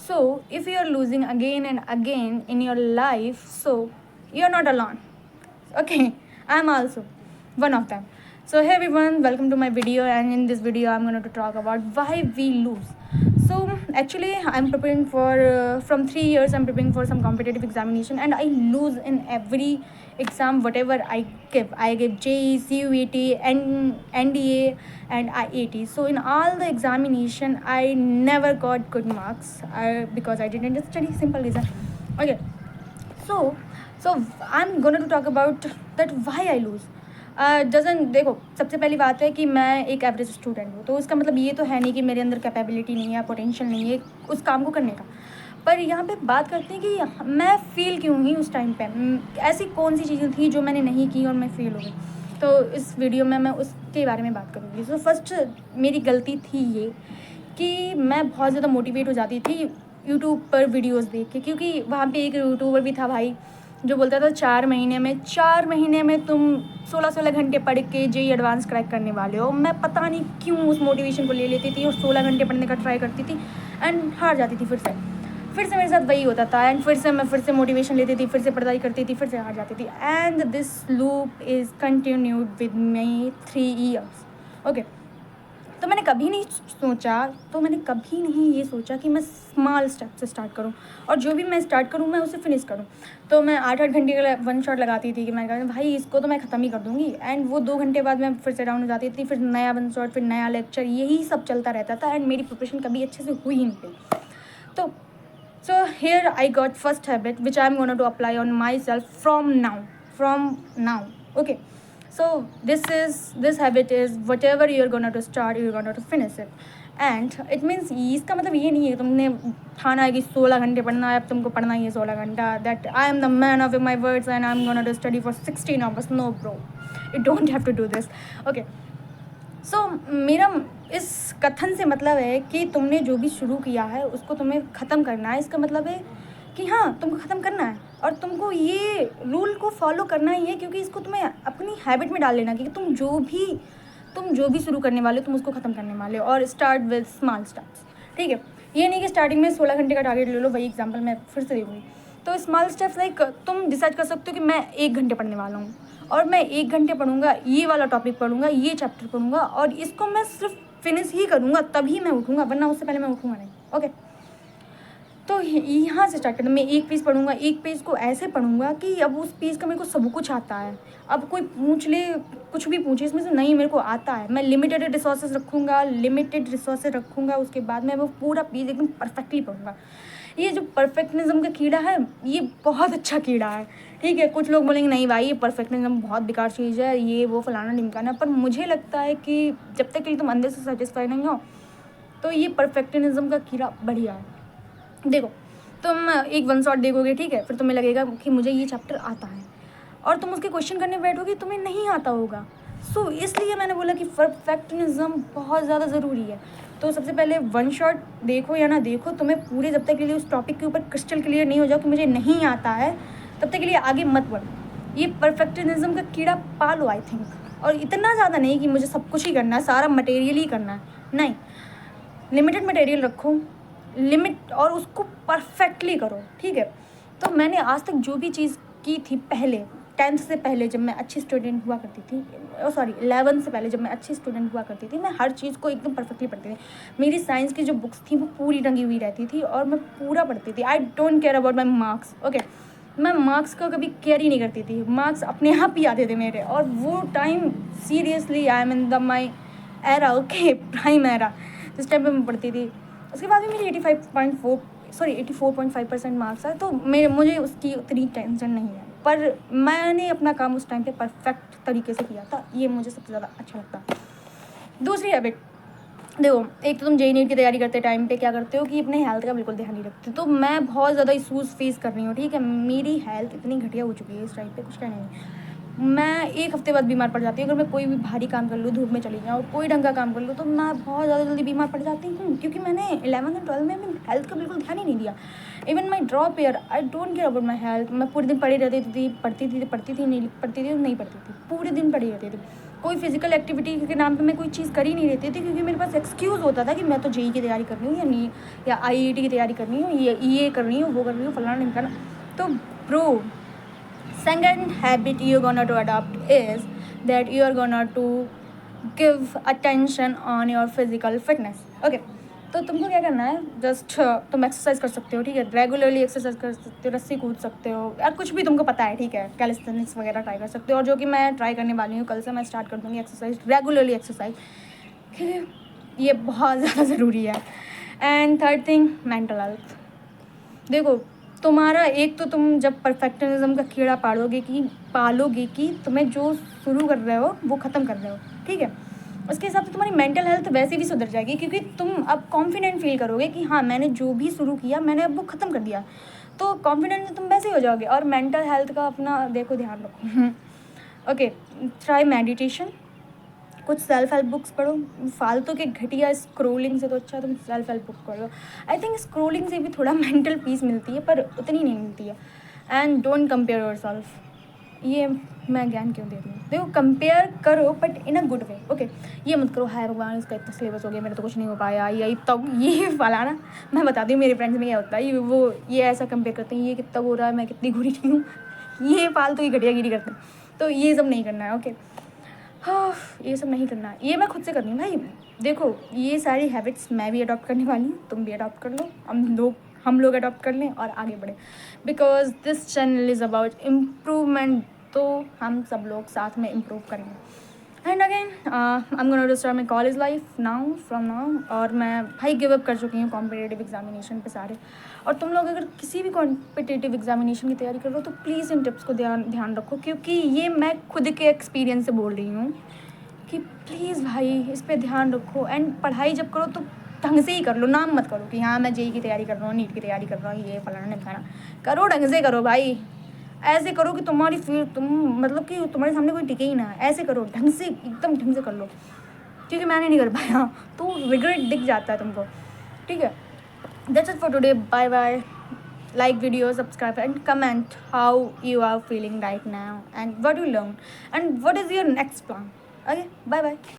So, if you are losing again and again in your life, so you're not alone. Okay, I'm also one of them. So, hey everyone, welcome to my video. And in this video, I'm going to talk about why we lose. So, actually, I'm preparing for from 3 years. I'm preparing for some competitive examination, and I lose in every exam whatever I give. I give JEE, CUET, NDA, and IAT. So in all the examination, I never got good marks because I didn't study. Simple reason. Okay, so I'm going to talk about that why I lose. डजन देखो, सबसे पहली बात है कि मैं एक average student हूँ, तो उसका मतलब ये तो है नहीं कि मेरे अंदर कैपेबिलिटी नहीं है, पोटेंशियल नहीं है उस काम को करने का। पर यहाँ पे बात करते हैं कि मैं फ़ेल क्यों हुई उस टाइम पे, ऐसी कौन सी चीज़ें थी जो मैंने नहीं की और मैं फ़ेल हो गई। तो इस वीडियो में मैं उसके बारे में बात करूँगी। तो फर्स्ट मेरी गलती थी ये कि मैं बहुत ज़्यादा मोटिवेट हो जाती थी यूट्यूब पर वीडियोस देख के, क्योंकि वहाँ पे एक यूट्यूबर भी था भाई जो बोलता था 4 महीने में तुम 16 घंटे पढ़ के जेई एडवांस क्रैक करने वाले हो। मैं पता नहीं क्यों उस मोटिवेशन को ले लेती थी और 16 घंटे पढ़ने का ट्राई करती थी एंड हार जाती थी। फिर से मेरे साथ वही होता था एंड फिर से मोटिवेशन लेती थी, फिर से पढ़ाई करती थी, फिर से हार जाती थी। And this loop is continued with me 3 years। Okay, तो मैंने कभी नहीं ये सोचा कि मैं स्मॉल स्टेप से स्टार्ट करूं और जो भी मैं स्टार्ट करूं मैं उसे फिनिश करूं। तो मैं 8-8 घंटे का वन शॉट लगाती थी कि मैं कहती भाई इसको तो मैं ख़त्म ही कर दूंगी, एंड वो 2 घंटे बाद मैं फिर से डाउन हो जाती थी, फिर नया वन शॉट, फिर नया लेक्चर, यही सब चलता रहता था एंड मेरी प्रिपरेशन कभी अच्छे से हुई ही नहीं थी। तो here I got first habit which I'm going to apply on myself from now. Okay, so this habit is whatever you're going to start, you're going to finish it. And it means इसका मतलब ये नहीं है तुमने ठाना है कि 16 घंटे पढ़ना है, अब तुमको पढ़ना ही है 16 घंटा, that I am the man of my words and I am gonna to study for 16 hours. No bro, you don't have to do this. Okay, so मेरा इस कथन से मतलब है कि तुमने जो भी शुरू किया है उसको तुम्हें ख़त्म करना है। इसका मतलब है कि हाँ, तुमको ख़त्म करना है और तुमको ये रूल को फॉलो करना ही है, क्योंकि इसको तुम्हें अपनी हैबिट में डाल लेना कि तुम जो भी शुरू करने वाले हो तुम उसको ख़त्म करने वाले हो। और स्टार्ट विद स्मॉल स्टेप्स, ठीक है। ये नहीं कि स्टार्टिंग में 16 घंटे का टारगेट ले लो, वही एग्जाम्पल मैं फिर से दूँगी। तो स्मॉल स्टेप्स लाइक तुम डिसाइड कर सकते हो कि मैं 1 घंटे पढ़ने वाला हूँ और मैं 1 घंटे पढ़ूंगा, ये वाला टॉपिक पढ़ूंगा, ये चैप्टर पढ़ूंगा और इसको मैं सिर्फ फिनिश ही करूँगा तभी मैं उठूँगा, वरना उससे पहले मैं उठूँगा नहीं। ओके, तो यहाँ से स्टार्ट करना। मैं एक पेज पढ़ूंगा, एक पेज को ऐसे पढ़ूंगा कि अब उस पेज का मेरे को सब कुछ आता है। अब कोई पूछ ले, कुछ भी पूछे इसमें से, नहीं मेरे को आता है। मैं लिमिटेड रिसोर्सेज रखूँगा, उसके बाद मैं वो पूरा पेज एकदम परफेक्टली पढ़ूंगा। ये जो परफेक्शनिज्म का कीड़ा है ये बहुत अच्छा कीड़ा है, ठीक है। कुछ लोग बोलेंगे नहीं भाई ये परफेक्शनिज्म बहुत बेकार चीज़ है, ये वो फलाना ढिमकाना, पर मुझे लगता है कि जब तक कि तुम अंदर से सेटिस्फाई नहीं हो तो ये परफेक्शनिज्म का कीड़ा बढ़िया है। देखो, तुम एक वन शॉट देखोगे, ठीक है, फिर तुम्हें लगेगा कि मुझे ये चैप्टर आता है और तुम उसके क्वेश्चन करने बैठोगे तुम्हें नहीं आता होगा। सो इसलिए मैंने बोला कि परफेक्शनिज्म बहुत ज़्यादा ज़रूरी है। तो सबसे पहले वन शॉट देखो या ना देखो, तुम्हें पूरे जब तक के लिए उस टॉपिक के ऊपर क्रिस्टल क्लियर नहीं हो जाओ कि मुझे नहीं आता है, तब तक के लिए आगे मत बढ़ो। ये परफेक्शनिज्म का कीड़ा पालो आई थिंक, और इतना ज़्यादा नहीं कि मुझे सब कुछ ही करना है, सारा मटेरियल ही करना है, नहीं। लिमिटेड मटेरियल रखो, लिमिट, और उसको परफेक्टली करो, ठीक है। तो मैंने आज तक जो भी चीज़ की थी पहले 10th से पहले जब मैं अच्छी स्टूडेंट हुआ करती थी, 11th से पहले जब मैं अच्छी स्टूडेंट हुआ करती थी, मैं हर चीज़ को एकदम परफेक्टली पढ़ती थी। मेरी साइंस की जो बुक्स थी वो पूरी रंगी हुई रहती थी और मैं पूरा पढ़ती थी। I don't care about my marks. Okay, मैं मार्क्स का कभी केयर ही नहीं करती थी, मार्क्स अपने आप ही आते थे मेरे। और वो time seriously I am in the my era, okay, prime era, जिस टाइम पर मैं पढ़ती थी। उसके बाद भी मेरी 84.5% मार्क्स आए, तो मुझे उसकी उतनी टेंशन नहीं है। पर मैंने अपना काम उस टाइम पे परफेक्ट तरीके से किया था, ये मुझे सबसे ज़्यादा अच्छा लगता है। दूसरी हैबिट, देखो, एक तो तुम जेई नीट की तैयारी करते टाइम पे क्या करते हो कि अपने हेल्थ का बिल्कुल ध्यान नहीं रखते। तो मैं बहुत ज़्यादा इशूज़ फेस कर रही हूँ, ठीक है। मेरी हेल्थ इतनी घटिया हो चुकी है इस टाइम पे, कुछ कहना नहीं। मैं 1 हफ्ते बाद बीमार पड़ जाती हूँ। अगर मैं कोई भी भारी काम कर लूँ, धूप में चली जाऊँ, कोई ढंग का काम कर लूँ, तो मैं बहुत ज़्यादा जल्दी बीमार पड़ जाती हूँ, क्योंकि मैंने 11th और 12th में अपनी हेल्थ का बिल्कुल ध्यान ही नहीं दिया। Even my drop year, I don't care about my health. मैं पूरे दिन पड़ी रहती थी, पढ़ती थी, नहीं पढ़ती थी, पूरे दिन पड़ी रहती थी। कोई फिजिकल एक्टिविटी के नाम पे मैं कोई चीज़ कर ही नहीं रहती थी, क्योंकि मेरे पास एक्सक्यूज़ होता था कि मैं तो जेई की तैयारी कर रही हूँ या नहीं, या आईआईटी की तैयारी कर रही हूँ, ये कर रही हूँ, वो कर रही हूँ, फलाना नहीं करना। तो bro, second habit you're gonna to adopt is that you're gonna to give attention on your physical fitness. Okay, तो तुमको क्या करना है, जस्ट तुम एक्सरसाइज कर सकते हो, ठीक है, रेगुलरली एक्सरसाइज कर सकते हो, रस्सी कूद सकते हो, या कुछ भी तुमको पता है, ठीक है, कैलिस्थेनिक्स वगैरह ट्राई कर सकते हो, और जो कि मैं ट्राई करने वाली हूँ, कल से मैं स्टार्ट कर दूँगी एक्सरसाइज, रेगुलरली एक्सरसाइज, ठीक है, ये बहुत ज़्यादा ज़रूरी है। And third thing, mental health. देखो, तुम्हारा एक तो तुम जब परफेक्शनिज्म का कीड़ा पालोगे कि तुम्हें जो शुरू कर रहे हो वो ख़त्म कर रहे हो, ठीक है, उसके हिसाब से तुम्हारी मेंटल हेल्थ वैसे भी सुधर जाएगी, क्योंकि तुम अब कॉन्फिडेंट फील करोगे कि हाँ, मैंने जो भी शुरू किया मैंने अब वो ख़त्म कर दिया, तो कॉन्फिडेंट तुम वैसे ही हो जाओगे। और मेंटल हेल्थ का अपना देखो ध्यान रखो। ओके, ट्राई मेडिटेशन, कुछ सेल्फ हेल्प बुक्स पढ़ो, फालतू के घटिया स्क्रोलिंग से तो अच्छा तुम सेल्फ हेल्प बुक पढ़ लो। आई थिंक स्क्रोलिंग से भी थोड़ा मेंटल पीस मिलती है, पर उतनी नहीं मिलती है। And don't compare your self. ये मैं ज्ञान क्यों दे रही हूँ, देखो, कंपेयर करो but in a good way. Okay, ये मत करो हाय भगवान इसका इतना सिलेबस हो गया, मेरा तो कुछ नहीं हो पाया, या तब ये फलाना। मैं बताती हूँ मेरे फ्रेंड्स में क्या होता है, ये ऐसा कंपेयर करते हैं, ये कितना हो रहा है, मैं कितनी घुरी नहीं हूँ, ये फालतू की घटियागिरी करते हैं। तो ये सब नहीं करना है। ओके, हाँ, ये सब नहीं करना, ये मैं खुद से करनी हूँ भाई। देखो, ये सारी हैबिट्स मैं भी अडॉप्ट करने वाली हूँ, तुम भी अडॉप्ट कर लो, हम लोग अडॉप्ट कर लें और आगे बढ़े, because this channel is about improvement, तो हम सब लोग साथ में इम्प्रूव करेंगे। And again I am gonna to start my college life now from now, और मैं भाई गिव अप कर चुकी हूँ कॉम्पिटिटिव एग्जामिनेशन पे सारे। और तुम लोग अगर किसी भी कॉम्पिटिटिव एग्जामिनेशन की तैयारी कर रहे हो तो प्लीज़ इन टिप्स को ध्यान रखो, क्योंकि ये मैं खुद के एक्सपीरियंस से बोल रही हूँ कि प्लीज़ भाई इस पर ध्यान रखो। एंड पढ़ाई जब करो तो ढंग से ही कर लो, नाम मत करो कि हाँ मैं जेई की तैयारी कर रहा हूँ, नीट की तैयारी कर रहा हूँ, ये फलाना ढिमकाना। करो ढंग से करो भाई, ऐसे करो कि तुम्हारी तुम मतलब कि तुम्हारे सामने कोई टिके ही ना, ऐसे करो ढंग से, एकदम ढंग से कर लो, क्योंकि मैंने नहीं कर पाया तो रिग्रेट दिख जाता है तुमको, ठीक है। That's it for today, bye bye. Like video, subscribe and comment how you are feeling right now and what you learned and what is your next plan. Okay, bye bye.